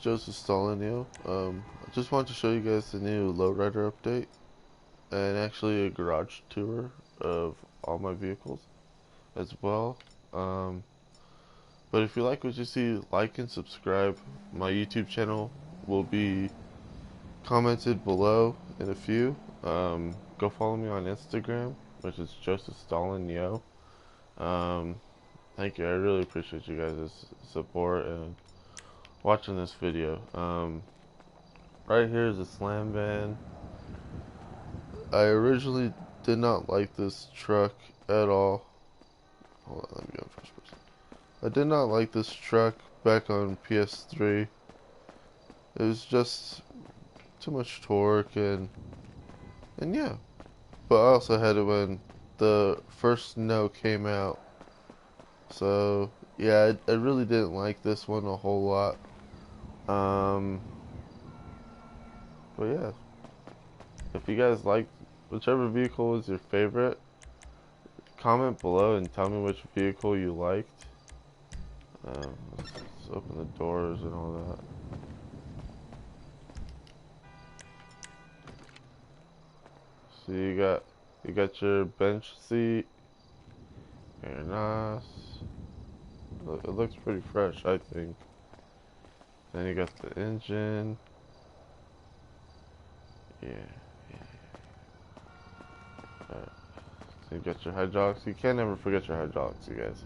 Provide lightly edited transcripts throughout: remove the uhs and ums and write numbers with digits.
Joseph Stalin. I just wanted to show you guys the new Lowrider update and actually a garage tour of all my vehicles as well. Um, but if you like what you see, like and subscribe. My YouTube channel will be commented below in a few. Go follow me on Instagram, which is Joseph Stalin. Thank you. I really appreciate you guys' support and watching this video. Right here is a slam van. I originally did not like this truck at all. Hold on, let me go first person. I did not like this truck back on PS3. It was just too much torque and yeah. But I also had it when the first snow came out. So yeah, I really didn't like this one a whole lot. But yeah, if you guys like whichever vehicle is your favorite, comment below and tell me which vehicle you liked. Let's open the doors and all that. So you got your bench seat. Very nice. It looks pretty fresh, I think. Then you got the engine. Yeah. Alright. So you got your hydraulics. You can't ever forget your hydraulics, you guys.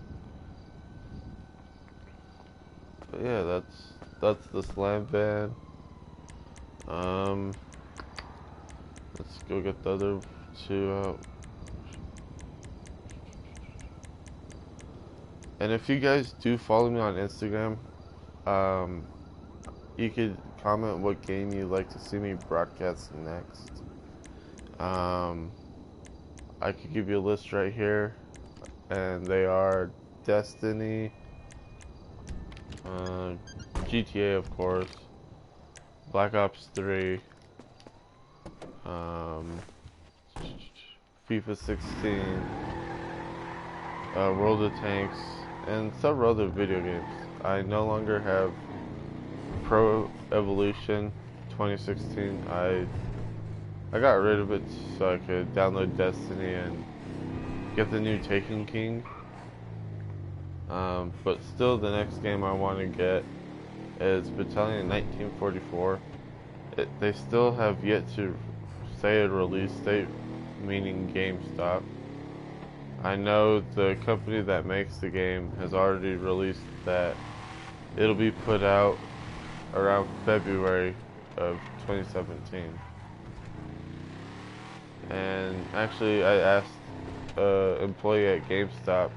But yeah, that's the slam van. Let's go get the other two out. And if you guys do follow me on Instagram, you could comment what game you'd like to see me broadcast next. I could give you a list right here, and they are Destiny, GTA of course, Black Ops 3, FIFA 16, World of Tanks, and several other video games. I no longer have Pro Evolution 2016. I got rid of it so I could download Destiny and get the new Taken King. But still, the next game I want to get is Battalion 1944. They still have yet to say a release date, meaning GameStop. I know the company that makes the game has already released that it'll be put out around February of 2017. And actually, I asked an employee at GameStop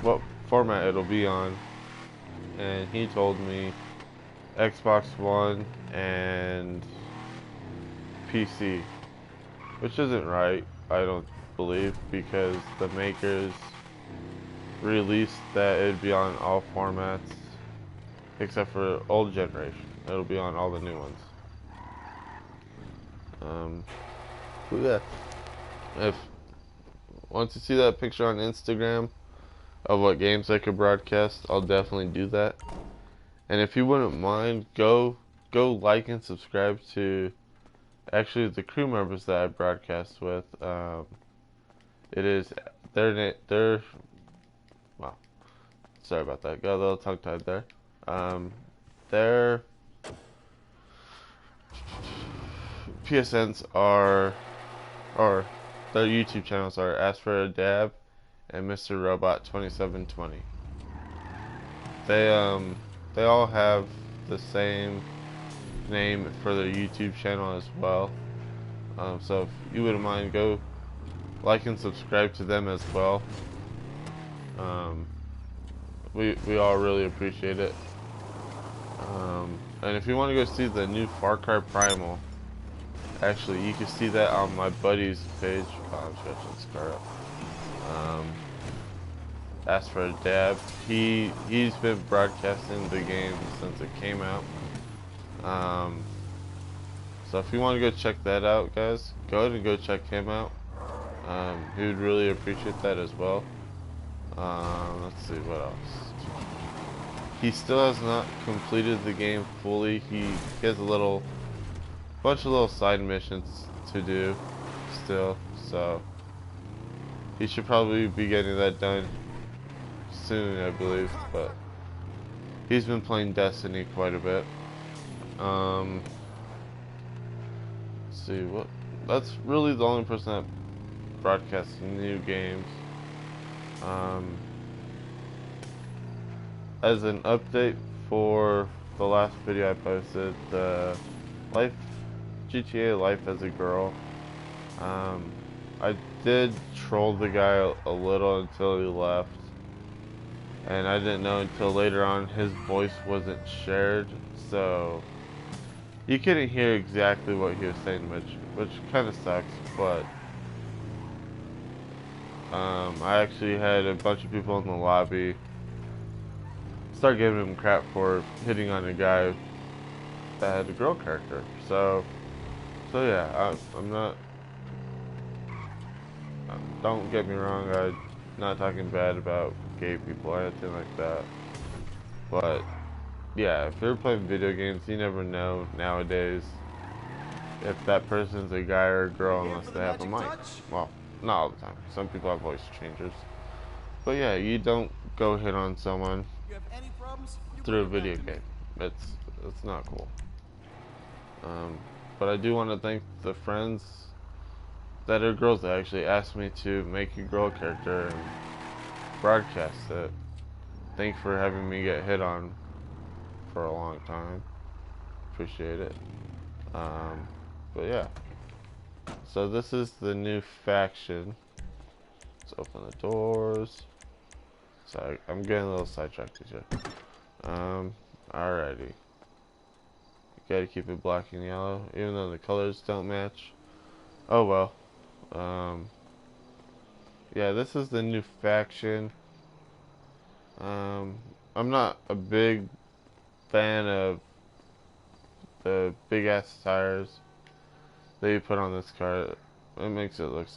what format it'll be on, and he told me Xbox One and PC, which isn't right, I don't believe, because the makers released that it'd be on all formats except for old generation. It'll be on all the new ones. But yeah, if once you see that picture on Instagram of what games I could broadcast, I'll definitely do that. And if you wouldn't mind, go like and subscribe to actually the crew members that I broadcast with. It is their wow, sorry about that, got a little tongue tied there. Their PSNs are, or their YouTube channels are Ask for a Dab and Mr. Robot 2720. They all have the same name for their YouTube channel as well. So if you wouldn't mind, go like and subscribe to them as well. We all really appreciate it. And if you want to go see the new Far Cry Primal, actually you can see that on my buddy's page. Oh, I'm stretching this car up. Ask for a Dab. He's been broadcasting the game since it came out. So if you want to go check that out, guys, go ahead and go check him out. He would really appreciate that as well. Let's see what else. He still has not completed the game fully. He has a bunch of little side missions to do still, so he should probably be getting that done soon, I believe. But he's been playing Destiny quite a bit. Let's see what. That's really the only person that broadcasts new games. Um, as an update for the last video I posted, the life GTA Life as a Girl. I did troll the guy a little until he left, and I didn't know until later on his voice wasn't shared, so you couldn't hear exactly what he was saying, which kind of sucks. But I actually had a bunch of people in the lobby start giving him crap for hitting on a guy that had a girl character. So yeah, I'm not. Don't get me wrong. I'm not talking bad about gay people or anything like that. But yeah, if you're playing video games, you never know nowadays if that person's a guy or a girl unless they have a mic. Well, not all the time. Some people have voice changers. But yeah, you don't go hit on someone through a video game. It's not cool. But I do want to thank the friends that are girls that actually asked me to make a girl character and broadcast it. Thanks for having me get hit on for a long time. Appreciate it. But yeah. So this is the new faction. Let's open the doors. Sorry, I'm getting a little sidetracked here. Alrighty. You gotta keep it black and yellow, even though the colors don't match. Oh well. Yeah, this is the new faction. I'm not a big fan of the big ass tires that you put on this car. It makes it look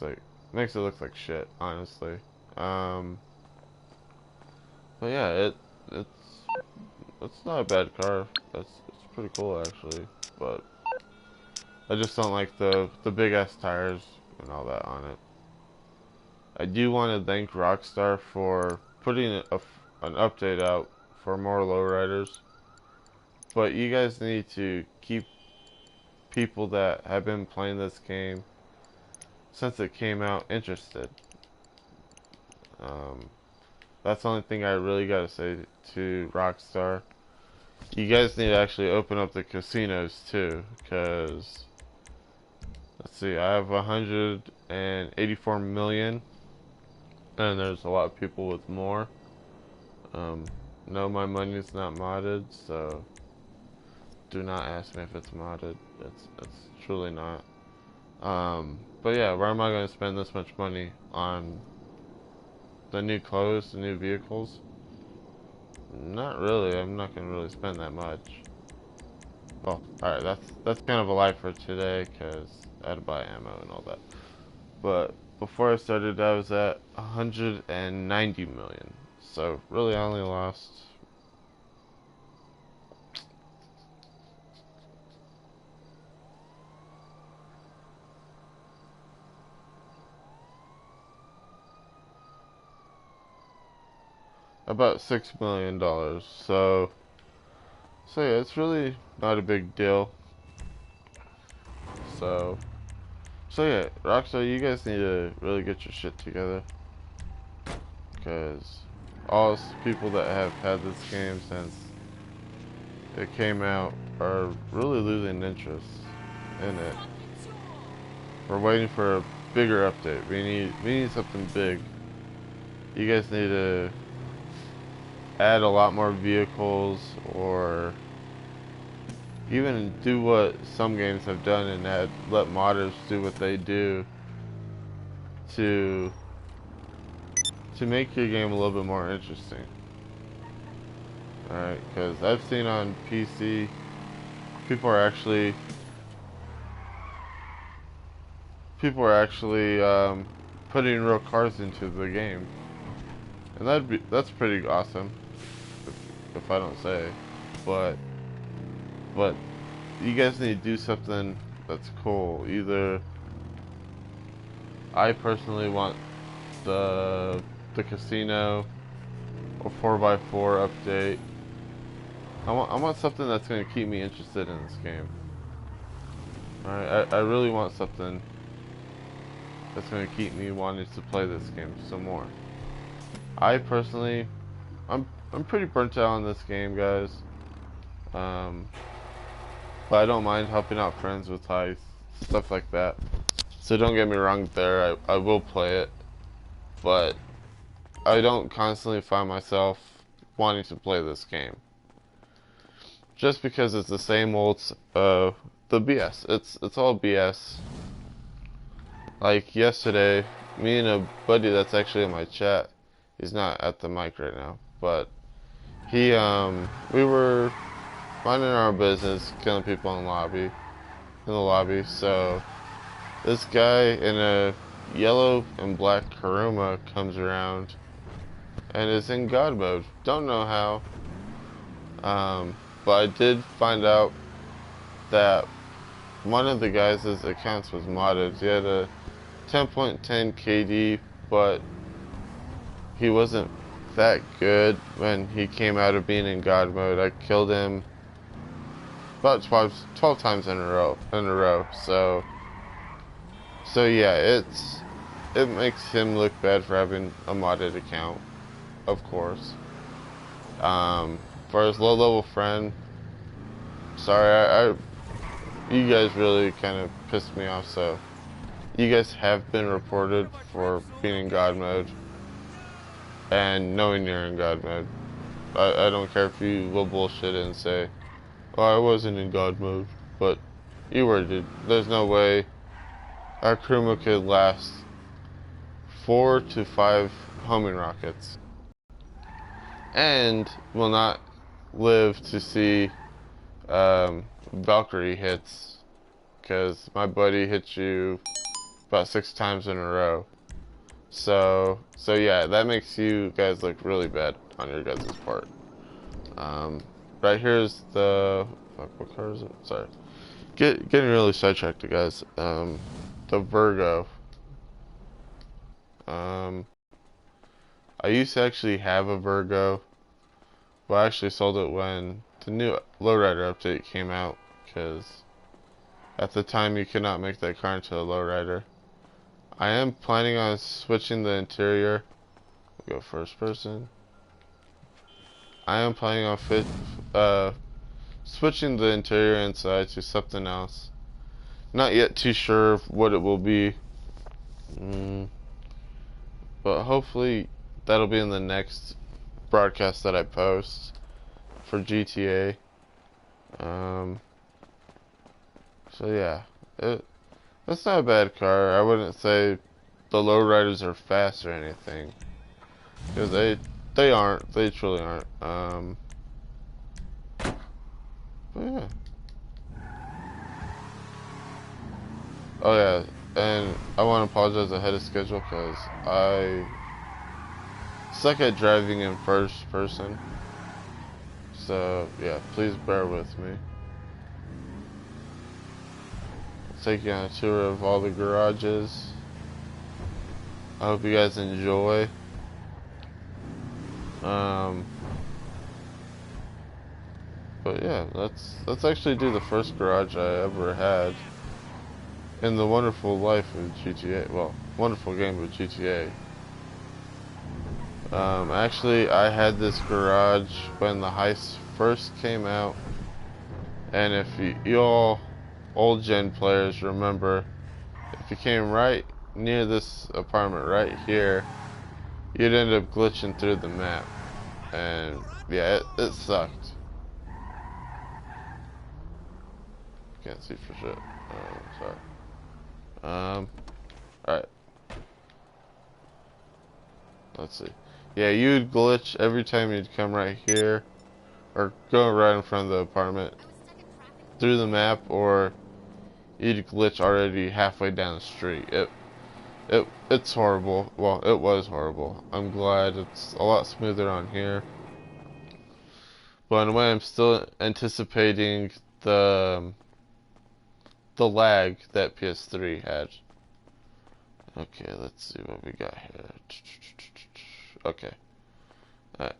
like shit, honestly. But yeah, it's not a bad car. It's pretty cool actually, but I just don't like the big ass tires and all that on it. I do want to thank Rockstar for putting an update out for more lowriders, but you guys need to keep people that have been playing this game since it came out interested. That's the only thing I really gotta say to Rockstar. You guys need to actually open up the casinos too, because let's see, I have 184 million, and there's a lot of people with more. No, my money's not modded, so do not ask me if it's modded. It's truly not. But yeah, where am I going to spend this much money on the new clothes, the new vehicles? Not really. I'm not going to really spend that much. Well, alright, that's kind of a lie for today, because I had to buy ammo and all that. But before I started, I was at 190 million. So really, I only lost about $6 million. So yeah, it's really not a big deal. So yeah, Rockstar, you guys need to really get your shit together, because all people that have had this game since it came out are really losing interest in it. We're waiting for a bigger update. We need something big. You guys need to add a lot more vehicles, or even do what some games have done and let modders do what they do to make your game a little bit more interesting. Alright, because I've seen on PC people are actually putting real cars into the game, and that's pretty awesome if I don't say. But but you guys need to do something that's cool. Either I personally want the casino or 4x4 update. I want something that's going to keep me interested in this game. Alright, I really want something that's going to keep me wanting to play this game some more. I personally, I'm pretty burnt out on this game, guys. But I don't mind helping out friends with heists, stuff like that. So don't get me wrong there, I will play it, but I don't constantly find myself wanting to play this game. Just because it's the same old, the BS. It's all BS. Like yesterday, me and a buddy that's actually in my chat, he's not at the mic right now, but we were minding our business, killing people in the lobby, so this guy in a yellow and black Karuma comes around and is in God mode. Don't know how. But I did find out that one of the guys' accounts was modded. He had a 10.10 KD, but he wasn't that good when he came out of being in God mode. I killed him about 12 times in a row. So yeah, it makes him look bad for having a modded account, of course. For his low-level friend, sorry, you guys really kind of pissed me off, so you guys have been reported for being in God mode and knowing you're in God mode. I don't care if you will bullshit and say, oh, I wasn't in God mode, but you were, dude. There's no way our Kuruma could last 4 to 5 homing rockets and will not live to see Valkyrie hits, because my buddy hit you about 6 times in a row. So yeah, that makes you guys look really bad on your guys' part. Right here's the what car is it? Sorry, getting really sidetracked, guys. The Virgo. I used to actually have a Virgo, but I actually sold it when the new Lowrider update came out, because at the time you could not make that car into a Lowrider. I am planning on switching the interior. We'll go first person. I am planning on switching the interior inside to something else. Not yet too sure what it will be. But hopefully that'll be in the next broadcast that I post for GTA. So yeah, it's not a bad car. I wouldn't say the lowriders are fast or anything, because they aren't. They truly aren't. But yeah. Oh yeah, and I want to apologize ahead of schedule because I suck at driving in first person. So yeah, please bear with me. I'll take you on a tour of all the garages. I hope you guys enjoy. But yeah, let's actually do the first garage I ever had in the wonderful life of GTA. Well, wonderful game of GTA. Actually, I had this garage when the heist first came out, and if you all old gen players remember, if you came right near this apartment right here, you'd end up glitching through the map, and yeah, it sucked. Can't see for shit. Sorry. Alright. Let's see. Yeah, you'd glitch every time you'd come right here, or go right in front of the apartment, through the map, or you'd glitch already halfway down the street. It's horrible. Well, it was horrible. I'm glad it's a lot smoother on here. But in a way, I'm still anticipating the lag that PS3 had. Okay, let's see what we got here. Okay. Alright.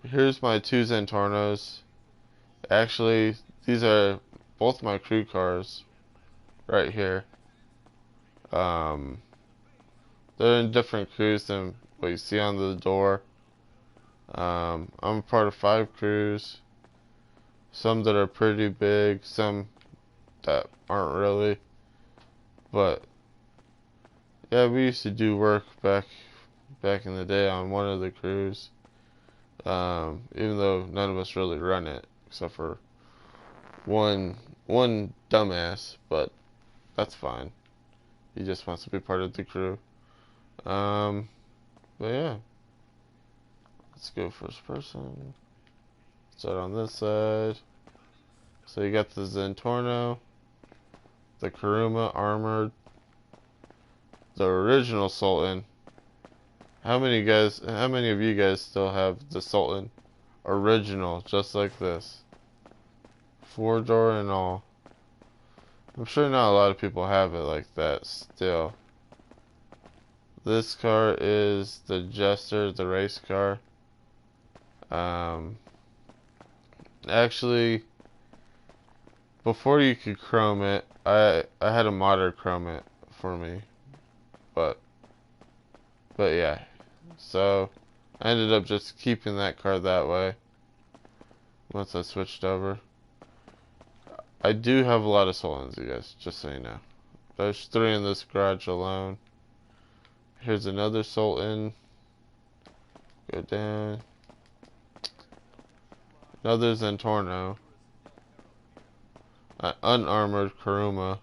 Here's my two Zentornos. Actually, these are both my crew cars right here. They're in different crews than what you see on the door. I'm a part of 5 crews. Some that are pretty big, some that aren't really. But yeah, we used to do work back in the day on one of the crews. Even though none of us really run it, except for one dumbass, but that's fine. He just wants to be part of the crew. But yeah, let's go first person. Start on this side. So you got the Zentorno, the Kuruma armored, the original Sultan. How many of you guys still have the Sultan original, just like this? 4-door and all. I'm sure not a lot of people have it like that still. This car is the Jester, the race car. Actually, before you could chrome it, I had a modder chrome it for me. But yeah. So I ended up just keeping that car that way once I switched over. I do have a lot of Sultans, you guys, just so you know. There's 3 in this garage alone. Here's another Sultan. Go down. Another Zentorno. An unarmored Kuruma.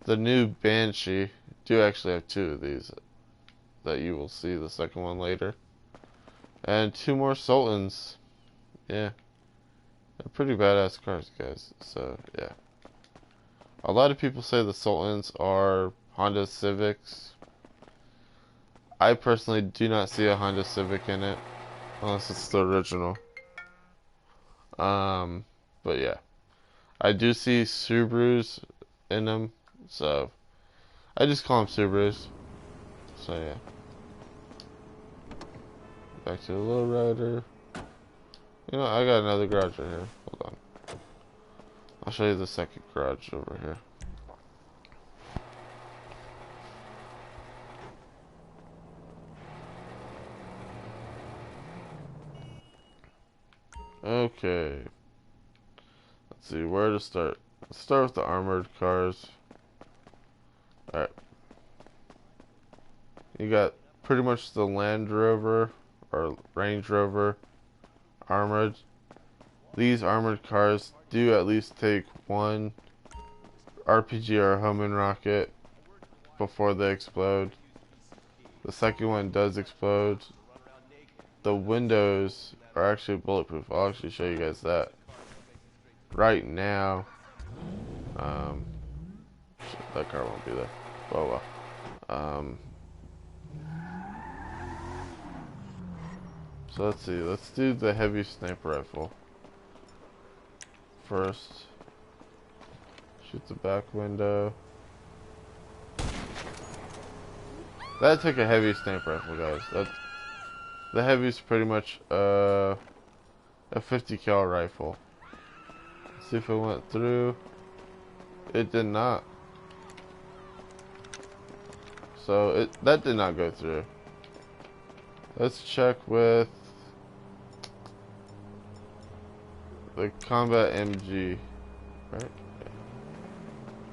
The new Banshee. Do actually have 2 of these that you will see the second one later. And 2 more Sultans. Yeah. They're pretty badass cars, guys. So, yeah. A lot of people say the Sultans are Honda Civics. I personally do not see a Honda Civic in it, unless it's the original. But yeah. I do see Subarus in them, so I just call them Subarus. So yeah. Back to the Lowrider. You know, I got another garage right here. Hold on. I'll show you the second garage over here. Okay. Let's see where to start. Let's start with the armored cars. Alright. You got pretty much the Land Rover or Range Rover armored. These armored cars do at least take one RPG or homing rocket before they explode. The second one does explode. The windows are actually bulletproof. I'll actually show you guys that right now. That car won't be there. Oh well. So let's see. Let's do the heavy sniper rifle first. Shoot the back window. That took a heavy sniper rifle, guys. The heavy's pretty much a 50 cal rifle. Let's see if it went through. It did not. So that did not go through. Let's check with the Combat MG, right?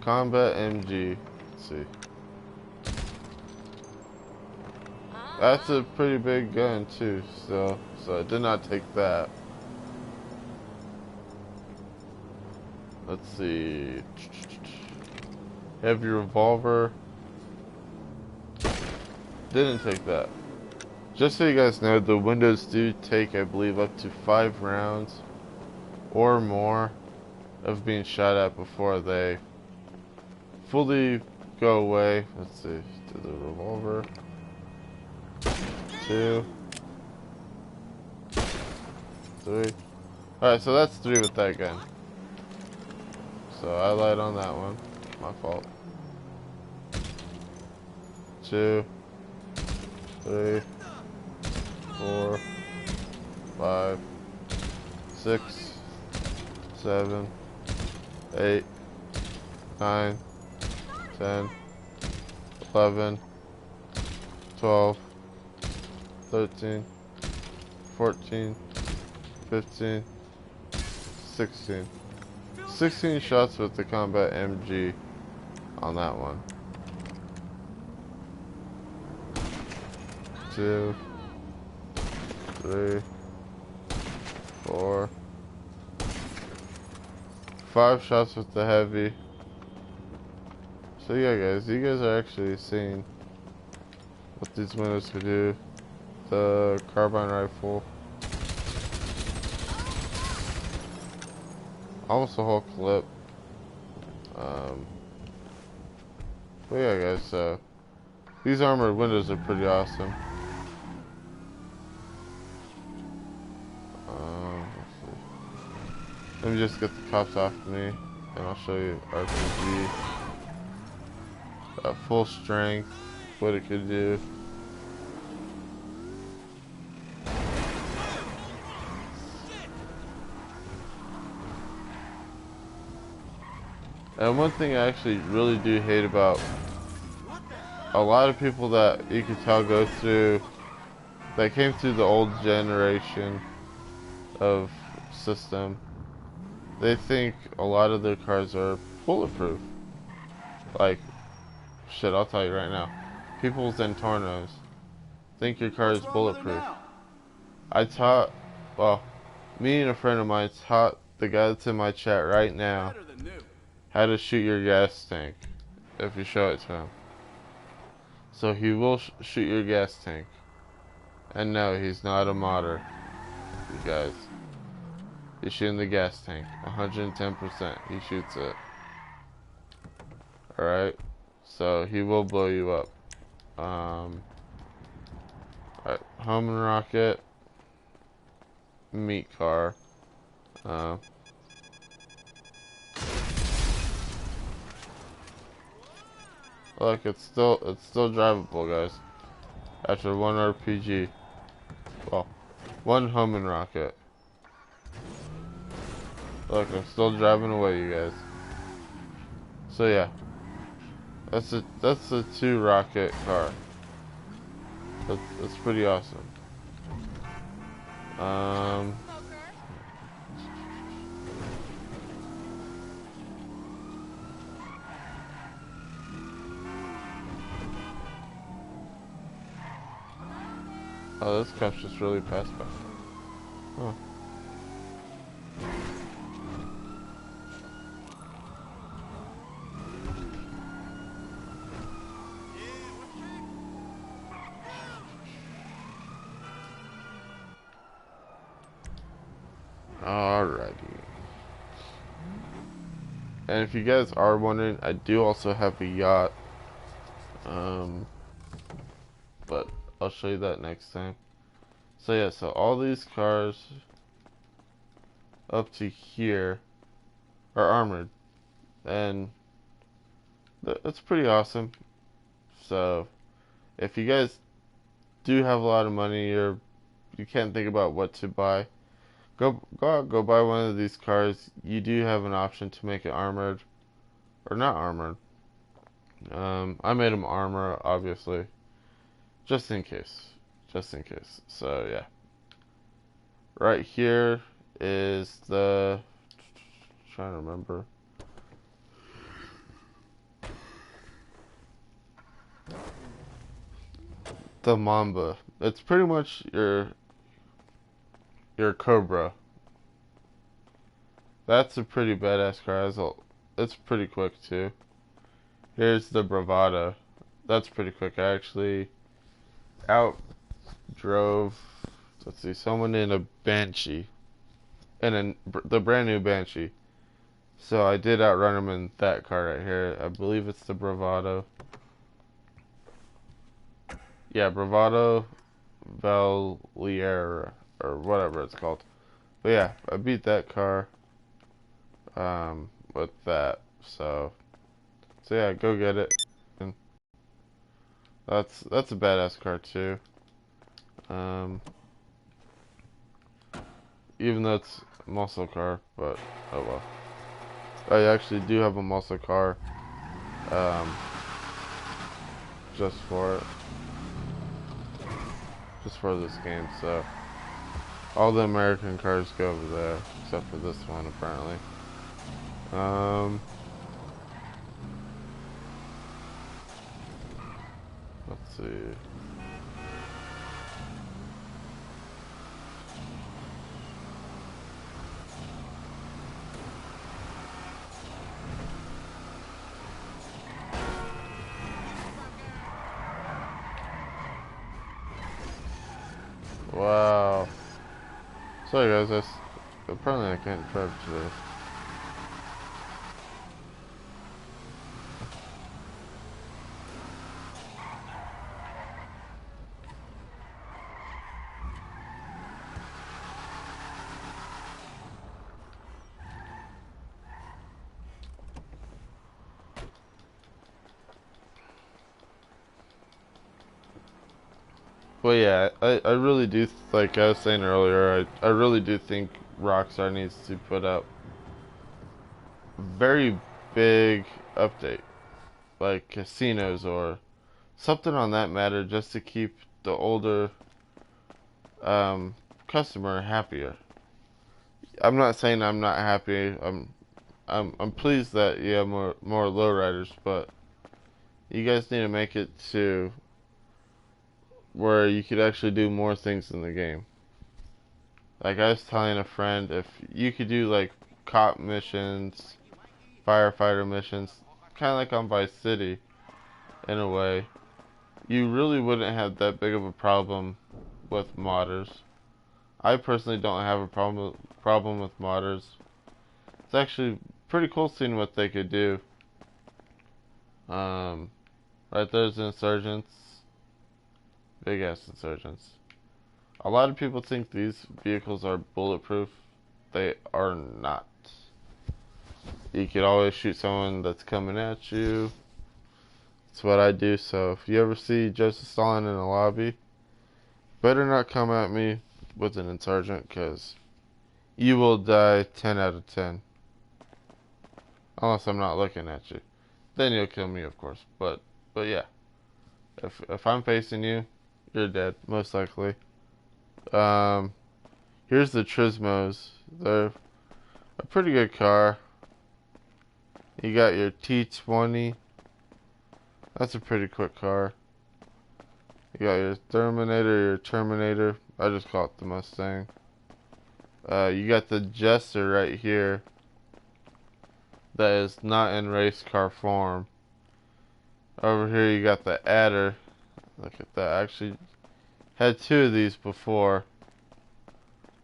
Combat MG. Let's see. That's a pretty big gun too, so I did not take that. Let's see. Heavy revolver. Didn't take that. Just so you guys know, the windows do take, I believe, up to 5 rounds or more of being shot at before they fully go away. Let's see. Do the revolver. 2. 3. Alright, so that's 3 with that gun. So I lied on that one. My fault. 2, 3, 4, 5, 6, 7, 8, 9, 10, 11, 12, 13, 14, 15, 16. 16 shots with the combat MG on that one. 2, 3, 4, 5 shots with the heavy. So yeah guys, you guys are actually seeing what these windows could do. The carbine rifle. Almost a whole clip. But yeah guys, these armored windows are pretty awesome. Let's see. Let me just get the cops off me, and I'll show you RPG. Full strength, what it could do. And one thing I actually really do hate about a lot of people that you could tell go through, that came through the old generation of system, they think a lot of their cars are bulletproof. Like, shit, I'll tell you right now. People with Zentornos think your car is bulletproof. Well, me and a friend of mine taught the guy that's in my chat right now how to shoot your gas tank if you show it to him. So he will shoot your gas tank. And no, he's not a modder, you guys. He's shooting the gas tank. 110%. He shoots it. Alright? So he will blow you up. Alright. Home and rocket. Meat car. Look, it's still drivable, guys. After 1 RPG. Well, 1 homing rocket. Look, I'm still driving away, you guys. So yeah, that's a 2 rocket car. That's pretty awesome. Oh, this cop's just really passed by. Huh. Alrighty. And if you guys are wondering, I do also have a yacht. But I'll show you that next time. So yeah, so all these cars up to here are armored, and that's pretty awesome. So if you guys do have a lot of money, you can't think about what to buy, go out, go buy one of these cars. You do have an option to make it armored or not armored. I made them armor, obviously, just in case. So yeah, right here is trying to remember. The Mamba. It's pretty much your Cobra. That's a pretty badass car. It's pretty quick too. Here's the Bravado. That's pretty quick. I actually outdrove, let's see, someone in a Banshee, the brand new Banshee. So I did outrun him in that car right here. I believe it's the Bravado. Yeah, Bravado Valiera, or whatever it's called. But yeah, I beat that car with that. So yeah, go get it. And that's a badass car too. Um, even though it's a muscle car, but oh well. I actually do have a muscle car, um, just for it, just for this game. So all the American cars go over there, except for this one apparently. Let's see. Wow. Sorry guys, apparently I can't drive today. But yeah, I really do, like I was saying earlier, I really do think Rockstar needs to put up very big update, like casinos or something on that matter, just to keep the older um, customer happier. I'm not saying I'm not happy. I'm pleased that you have more lowriders, but you guys need to make it to where you could actually do more things in the game. Like I was telling a friend, if you could do like cop missions, firefighter missions, kind of like on Vice City, in a way, you really wouldn't have that big of a problem with modders. I personally don't have a problem with modders. It's actually pretty cool seeing what they could do. Um, right there's insurgents, big ass insurgents. A lot of people think these vehicles are bulletproof. They are not. You could always shoot someone that's coming at you. That's what I do. So if you ever see Joseph Stalin in a lobby, better not come at me with an insurgent, because you will die 10 out of 10. Unless I'm not looking at you. Then you'll kill me, of course. But yeah. If I'm facing you, you're dead, most likely. Um, Here's the Trismos. They're a pretty good car. You got your T20. That's a pretty quick car. You got your Terminator. I just call it the Mustang. You got the Jester right here. That is not in race car form. Over here you got the Adder. Look at that. I actually had two of these before,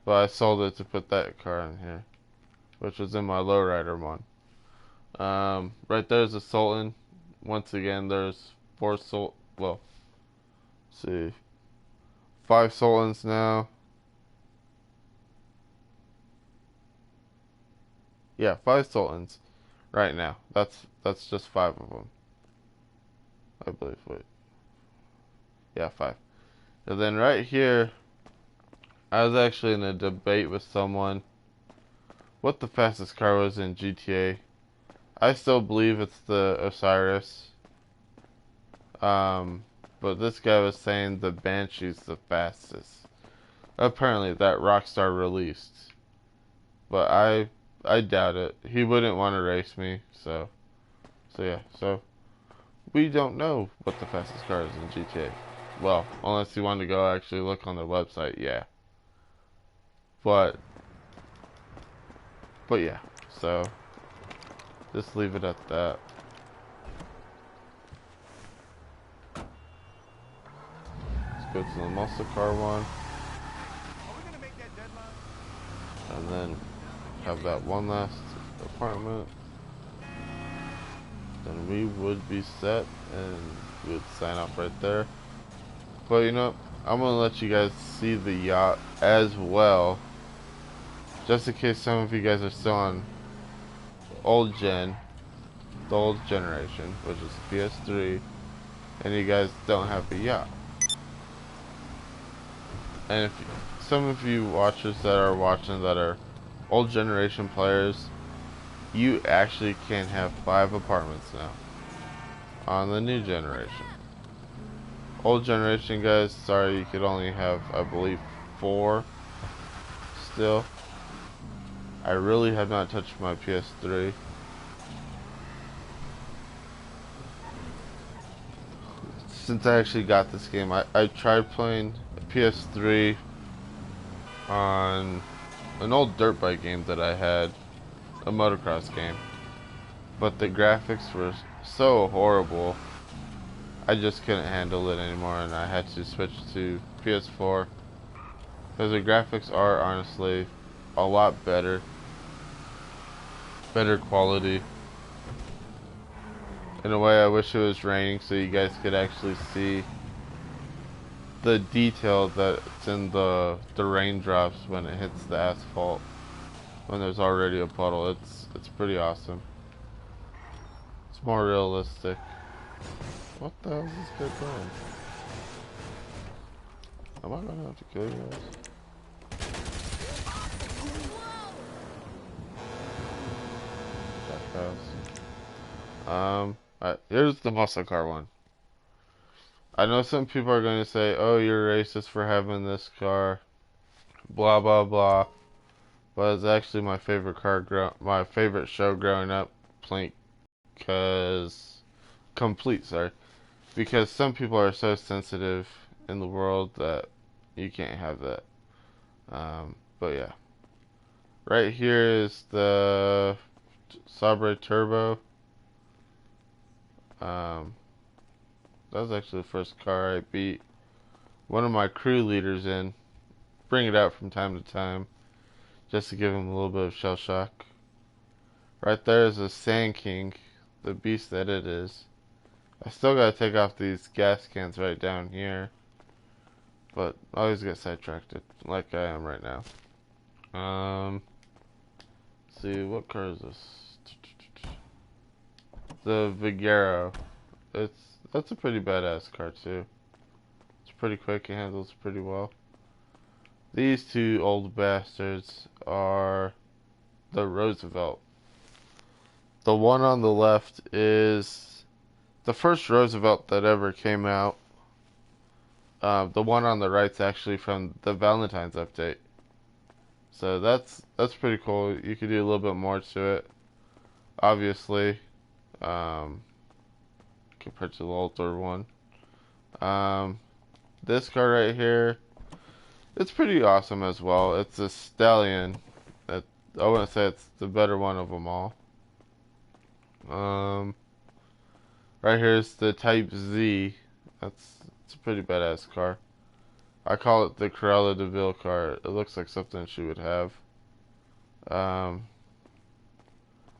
but I sold it to put that car in here, which was in my Lowrider one. Right there's a Sultan. Once again, there's four Sultan. Well, let's see, 5 Sultans now. Yeah, 5 Sultans right now. That's just 5 of them, I believe. Wait, yeah, 5. And then right here, I was actually in a debate with someone what the fastest car was in GTA. I still believe it's the Osiris. But this guy was saying the Banshee's the fastest. Apparently that Rockstar released. But I doubt it. He wouldn't want to race me, so yeah. So we don't know what the fastest car is in GTA. Well, unless you want to go actually look on their website, yeah. But yeah. So just leave it at that. Let's go to the muscle car one. And then have that one last apartment. Then we would be set and we would sign off right there. But you know, I'm gonna let you guys see the yacht as well. just in case some of you guys are still on old gen, the old generation, which is PS3, and you guys don't have a yacht. And if some of you watchers that are watching that are old generation players, you actually can have 5 apartments now on the new generation. Old generation guys, sorry, you could only have, I believe, 4 still. I really have not touched my PS3. Since I actually got this game, I tried playing PS3 on an old dirt bike game that I had, a motocross game. But the graphics were so horrible, I just couldn't handle it anymore, and I had to switch to PS4. Because the graphics are honestly a lot better quality. In a way, I wish it was raining so you guys could actually see the detail that's in the raindrops when it hits the asphalt, when there's already a puddle. It's pretty awesome. It's more realistic. What the hell is this guy doing? Am I gonna have to kill you guys? Here's the muscle car one. I know some people are going to say, "Oh, you're racist for having this car," blah blah blah. But it's actually my favorite my favorite show growing up, because sorry, because some people are so sensitive in the world that you can't have that. But yeah, right here is the Sabre Turbo. That was actually the first car I beat one of my crew leaders in. Bring it out from time to time, just to give him a little bit of shell shock. Right there is a Sand King, the beast that it is. I still gotta take off these gas cans right down here, but I always get sidetracked, like I am right now. Let's see, what car is this? The Vigero. That's a pretty badass car too. It's pretty quick, it handles pretty well. These two old bastards are the Roosevelt. The one on the left is the first Roosevelt that ever came out. The one on the right's actually from the Valentine's update. So that's pretty cool. You could do a little bit more to it, obviously, compared to the older one. This car right here, it's pretty awesome as well. It's a Stallion. I wouldn't say it's the better one of them all. Right here's the Type Z. It's a pretty badass car. I call it the Cruella de Vil car. It looks like something she would have.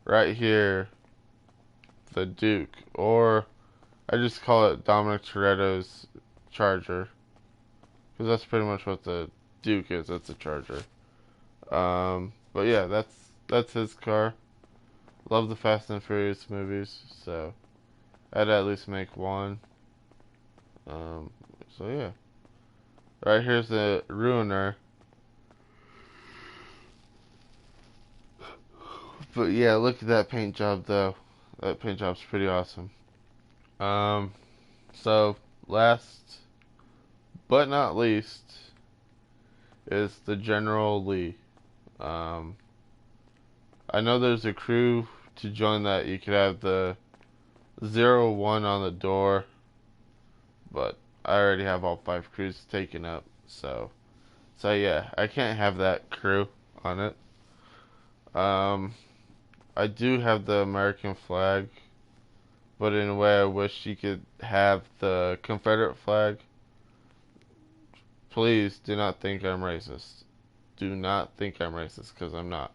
Right here, the Duke, or I just call it Dominic Toretto's Charger, because that's pretty much what the Duke is. It's a Charger. But yeah, that's his car. Love the Fast and Furious movies, so I'd at least make one. So yeah. Right here's the Ruiner. But yeah, look at that paint job though. That paint job's pretty awesome. So last but not least is the General Lee. I know there's a crew to join that. You could have the 01 on the door, but I already have all 5 crews taken up, so yeah, I can't have that crew on it. I do have the American flag, but in a way I wish you could have the Confederate flag. Please do not think I'm racist. Do not think I'm racist, because I'm not.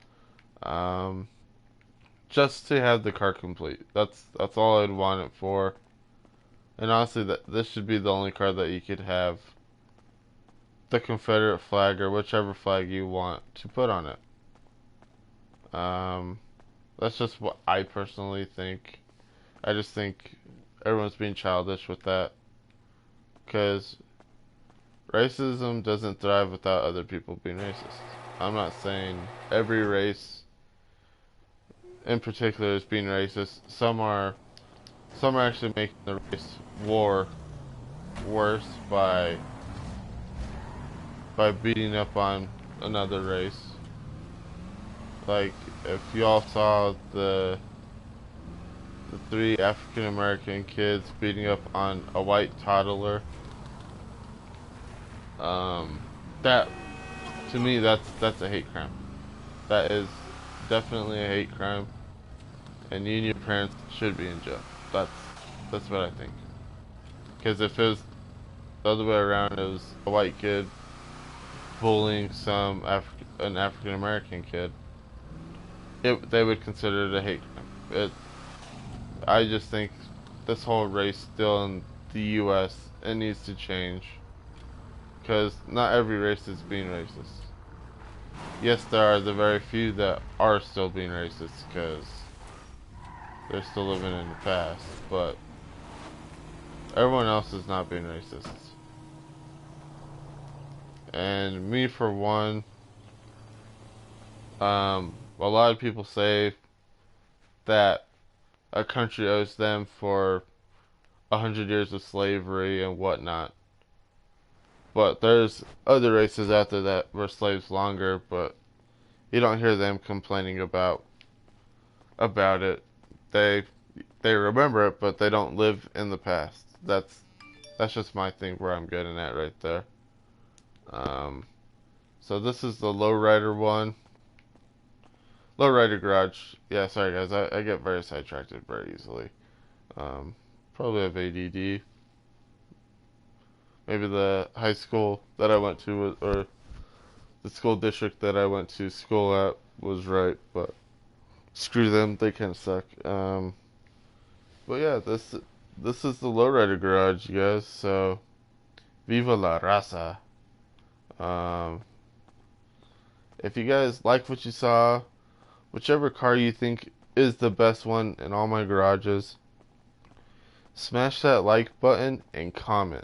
Just to have the car complete. That's all I'd want it for. And honestly, this should be the only car that you could have the Confederate flag or whichever flag you want to put on it. Um, that's just what I personally think. I just think everyone's being childish with that because racism doesn't thrive without other people being racist. I'm not saying every race in particular is being racist. Some are actually making the race war worse by beating up on another race. Like if y'all saw the three African American kids beating up on a white toddler, um, that to me that's a hate crime. That is definitely a hate crime, and you and your parents should be in jail. That's that's what I think. Because if it was the other way around, it was a white kid bullying an African American kid, they would consider it a hate crime. I just think this whole race still in the U.S. it needs to change because not every race is being racist. Yes, there are the very few that are still being racist because they're still living in the past, but everyone else is not being racist. And me, for one, a lot of people say that a country owes them for 100 years of slavery and whatnot. But there's other races out there that were slaves longer, but you don't hear them complaining about it. They they remember it, but they don't live in the past. That's just my thing where I'm getting at right there. Um, so this is the Lowrider one. Lowrider Garage. Yeah, sorry guys, I get very sidetracked very easily. Um, Probably have ADD. Maybe the high school that I went to, or the school district that I went to school at was right, but screw them, they kind of suck. But yeah, this is the Lowrider Garage, you guys. So viva la raza. Um, if you guys like what you saw, whichever car you think is the best one in all my garages, smash that like button and comment.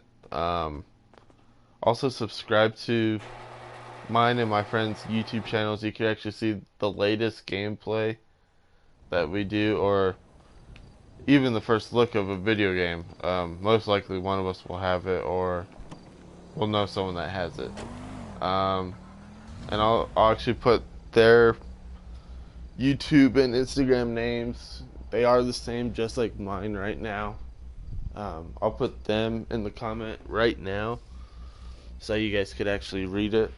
Also subscribe to mine and my friends' YouTube channels. You can actually see the latest gameplay that we do, or even the first look of a video game. Most likely one of us will have it, or we'll know someone that has it. And I'll actually put their YouTube and Instagram names. They are the same, just like mine right now. I'll put them in the comment right now, so you guys could actually read it.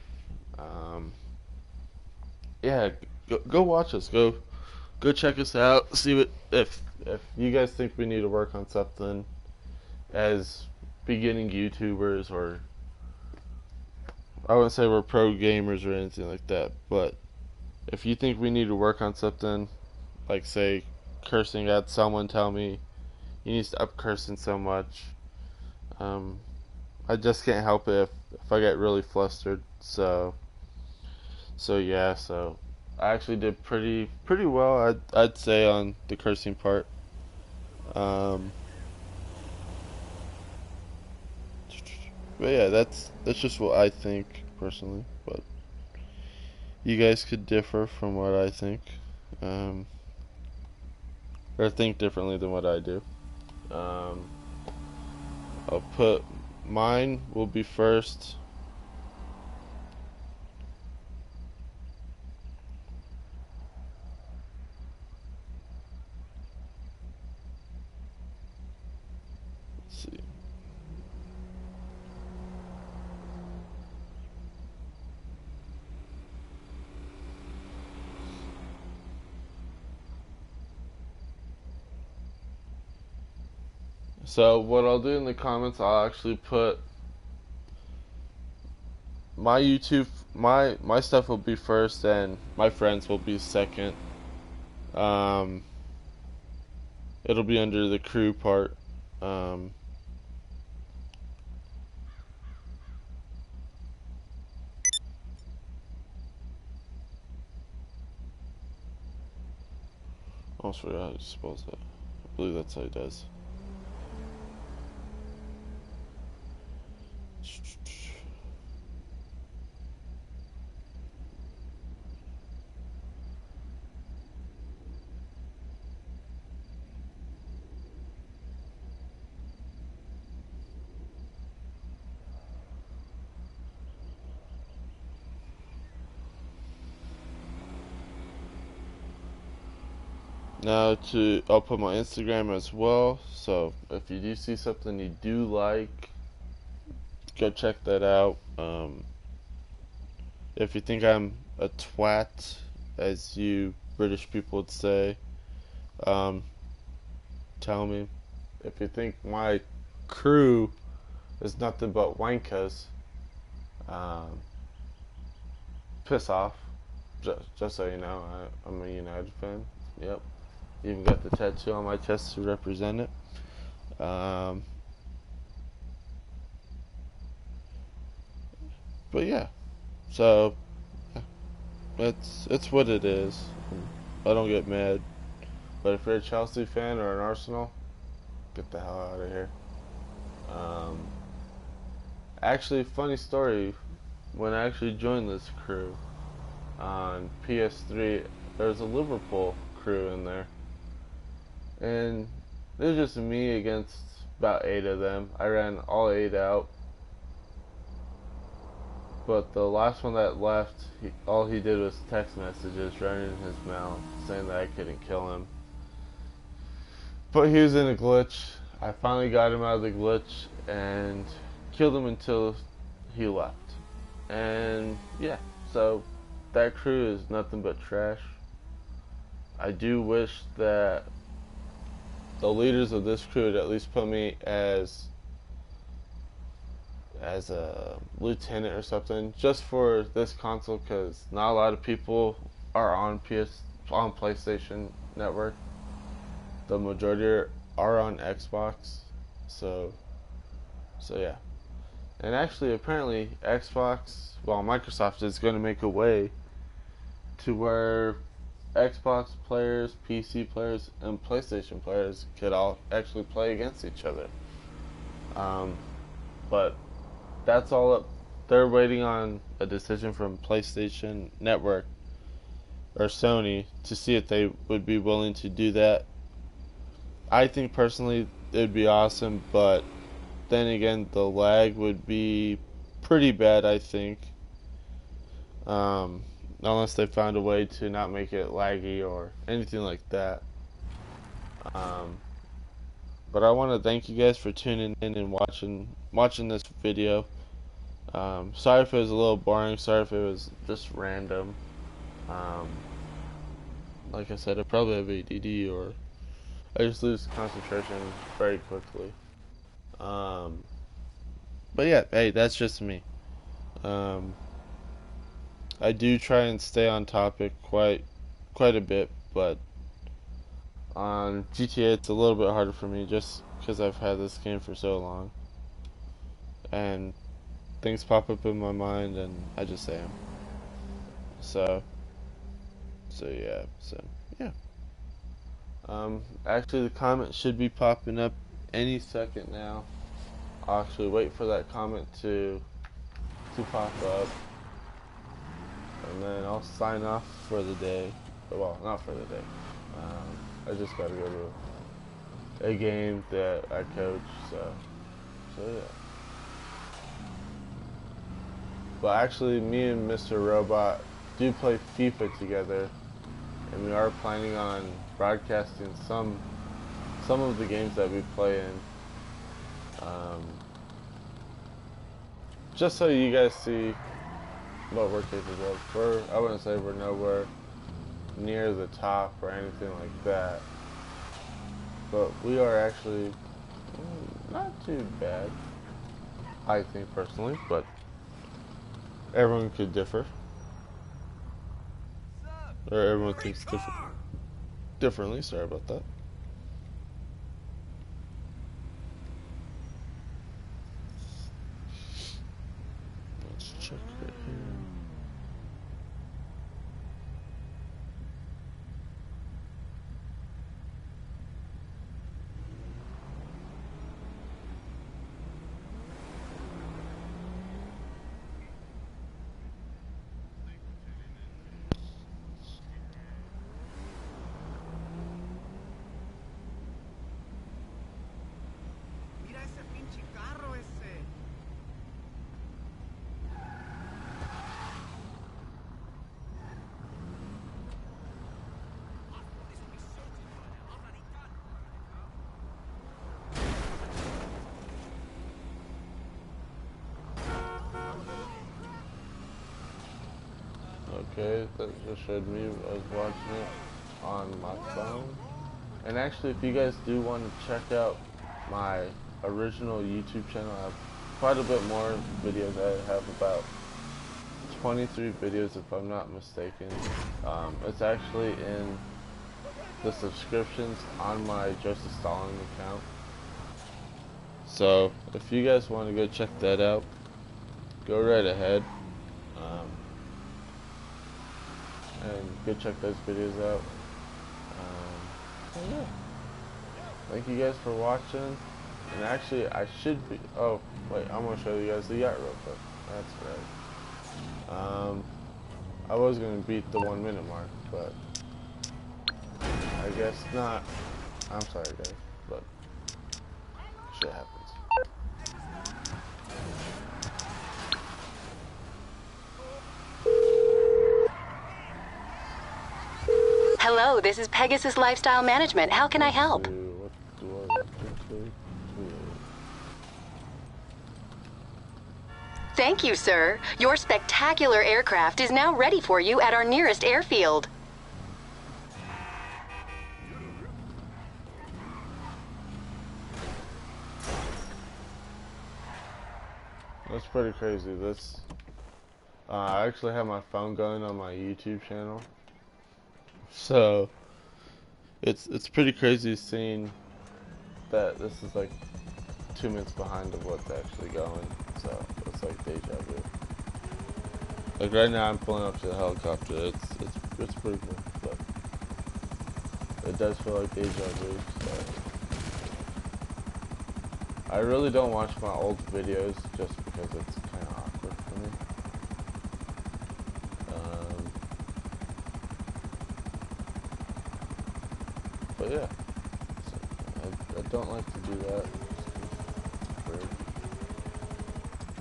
Yeah, go watch us. Go check us out. See what if you guys think we need to work on something as beginning YouTubers, or I wouldn't say we're pro gamers or anything like that, but if you think we need to work on something, like say cursing at someone, tell me you need to stop cursing so much. Um, I just can't help it if I get really flustered. So yeah, so I actually did pretty well, I'd say, on the cursing part. Um, but yeah, that's just what I think personally. But you guys could differ from what I think, um, or think differently than what I do. Um, I'll put mine will be first. Let's see. So what I'll do in the comments, I'll actually put my YouTube, my stuff will be first, and my friends will be second. Um, it'll be under the crew part. Um, Almost forgot how to suppose that. I believe that's how he does. Now I'll put my Instagram as well. So if you do see something you do like, go check that out. If you think I'm a twat, as you British people would say, um, tell me. If you think my crew is nothing but wankas, um, piss off. Just so you know, I'm a United fan. Yep. Even got the tattoo on my chest to represent it. But yeah, so yeah, it's what it is. I don't get mad. But if you're a Chelsea fan or an Arsenal, get the hell out of here. Um, Actually, funny story. When I actually joined this crew on PS3, there was a Liverpool crew in there, and it was just me against about 8 of them. I ran all 8 out, but the last one that left, all he did was text messages running in his mouth saying that I couldn't kill him. But he was in a glitch. I finally got him out of the glitch and killed him until he left. And yeah, so that crew is nothing but trash. I do wish that the leaders of this crew would at least put me as a lieutenant or something, just for this console, because not a lot of people are on PlayStation Network. The majority are on Xbox, so yeah. And actually, apparently, Microsoft is going to make a way to where Xbox players, PC players, and PlayStation players could all actually play against each other. But that's all up. They're waiting on a decision from PlayStation Network or Sony to see if they would be willing to do that. I think personally it'd be awesome, but then again, the lag would be pretty bad, I think. Unless they found a way to not make it laggy or anything like that. But I want to thank you guys for tuning in and watching this video. Sorry if it was a little boring. Sorry if it was just random. Like I said, I probably have ADD, or I just lose concentration very quickly. But yeah, hey, that's just me. I do try and stay on topic quite a bit, but on GTA it's a little bit harder for me just because I've had this game for so long, and things pop up in my mind and I just say them. So yeah. Actually, the comment should be popping up any second now. I'll actually wait for that comment to pop up, and then I'll sign off for the day. Well, not for the day. I just gotta go to a game that I coach, so yeah. But actually, me and Mr. Robot do play FIFA together, and we are planning on broadcasting some of the games that we play in. Just so you guys see what we're capable of. I wouldn't say we're nowhere near the top or anything like that, but we are actually not too bad, I think personally, but everyone could differ, or everyone thinks differently. Sorry about that. Let's check right here. okay, that just showed me I was watching it on my phone. And actually, if you guys do want to check out my original YouTube channel, I have quite a bit more videos. I have about 23 videos if I'm not mistaken. It's actually in the subscriptions on my Joseph Stalin account. So if you guys want to go check that out, go right ahead. And go check those videos out. So yeah. Thank you guys for watching. And actually, I should be. Oh, wait, I'm gonna show you guys the yacht real quick. That's right. I was gonna beat the 1 minute mark, but I guess not. I'm sorry, guys, but shit happens. Hello, this is Pegasus Lifestyle Management. How can I help? What do I want to do? Thank you, sir. Your spectacular aircraft is now ready for you at our nearest airfield. That's pretty crazy. This I actually have my phone going on my YouTube channel, so it's pretty crazy seeing that this is like 2 minutes behind of what's actually going. So it's like deja vu. Like right now, I'm pulling up to the helicopter. It's pretty cool, but it does feel like deja vu. So I really don't watch my old videos just because it's kind of awkward for me. But yeah, so I don't like to do that.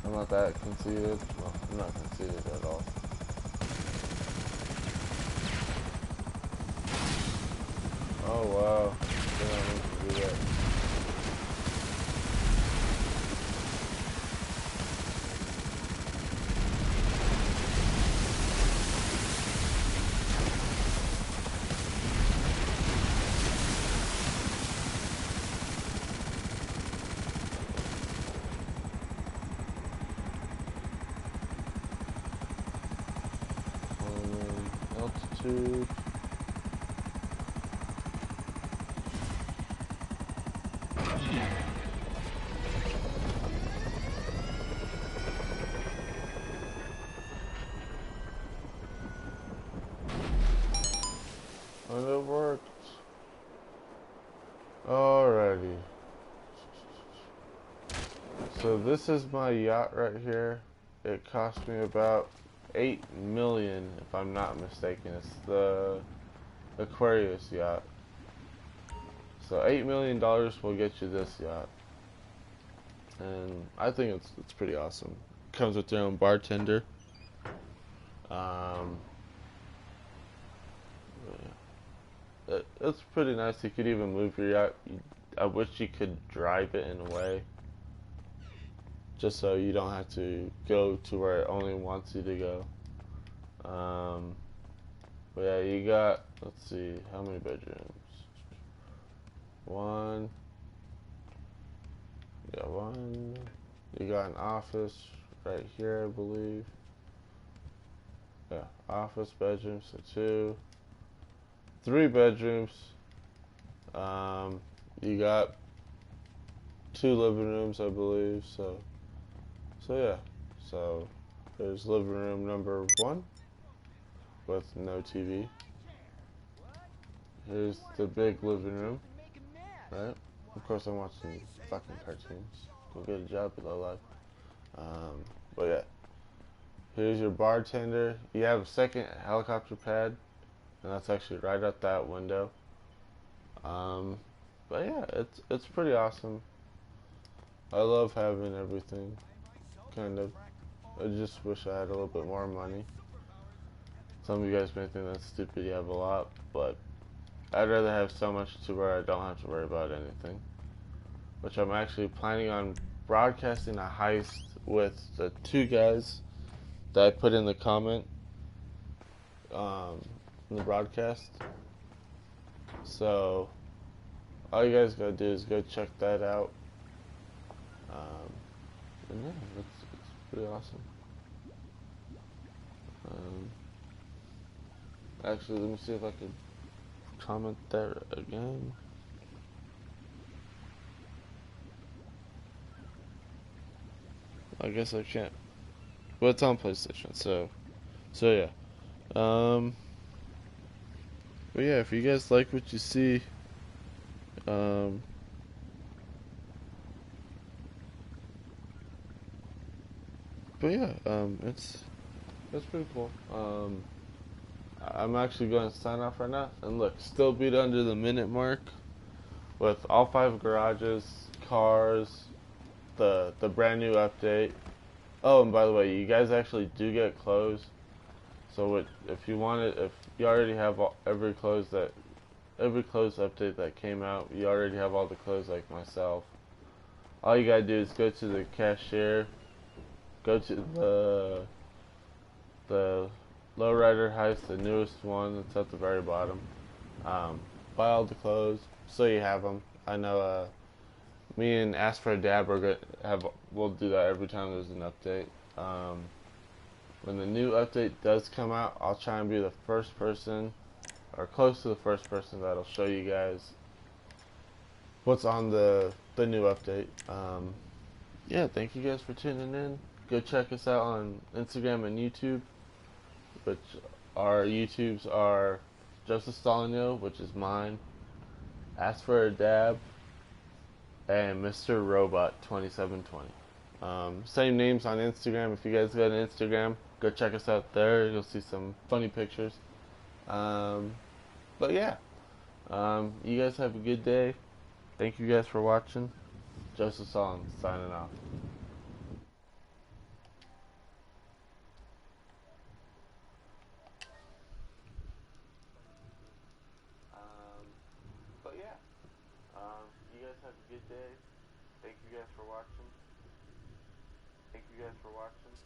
I'm not that conceited. Well, I'm not conceited at all. Oh wow, I don't need to do that. Altitude. And it worked. Alrighty. So this is my yacht right here. It cost me about 8 million, if I'm not mistaken. It's the Aquarius yacht. So $8 million will get you this yacht, and I think it's pretty awesome. Comes with their own bartender. It's pretty nice. You could even move your yacht. I wish you could drive it in a way, just so you don't have to go to where it only wants you to go. But yeah, you got, let's see, how many bedrooms? One. You got one. You got an office right here, I believe. Yeah, office, bedrooms, so 2. 3 bedrooms. You got 2 living rooms, I believe. So yeah. So there's living room number 1 with no TV. Here's the big living room, right? Of course, I'm watching fucking cartoons. Go get a job, low life. But yeah, here's your bartender. You have a second helicopter pad, and that's actually right out that window. But yeah, it's pretty awesome. I love having everything, kind of. I just wish I had a little bit more money. Some of you guys may think that's stupid, you have a lot, but I'd rather have so much to where I don't have to worry about anything. Which I'm actually planning on broadcasting a heist with the 2 guys that I put in the comment. in the broadcast. So all you guys gotta do is go check that out. Um, and yeah, it's pretty awesome. Um, Actually, let me see if I can comment there again. I guess I can't. But it's on PlayStation, so yeah. Um, but yeah, if you guys like what you see, um, but yeah, it's pretty cool. I'm actually going to sign off right now, and look, still beat under the minute mark with all 5 garages, cars, the brand new update. Oh, and by the way, you guys actually do get clothes. So if you want it, if you already have every clothes update that came out, you already have all the clothes like myself. All you gotta do is go to the cashier, go to the Lowrider heist, the newest one that's at the very bottom. Um, Buy all the clothes so you have them. I know me and Ask for a Dab we'll do that every time there's an update. When the new update does come out, I'll try and be the first person or close to the first person that'll show you guys what's on the new update. Yeah, thank you guys for tuning in. Go check us out on Instagram and YouTube, which our YouTubes are Joseph Stalino, which is mine, Ask for a Dab, and Mr. Robot 2720. Same names on Instagram. If you guys got an Instagram, go check us out there. You'll see some funny pictures. Um, but yeah, you guys have a good day. Thank you guys for watching. Joseph Solon signing off. But yeah, you guys have a good day. Thank you guys for watching. Thank you guys for watching.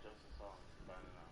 Joseph Solon signing off.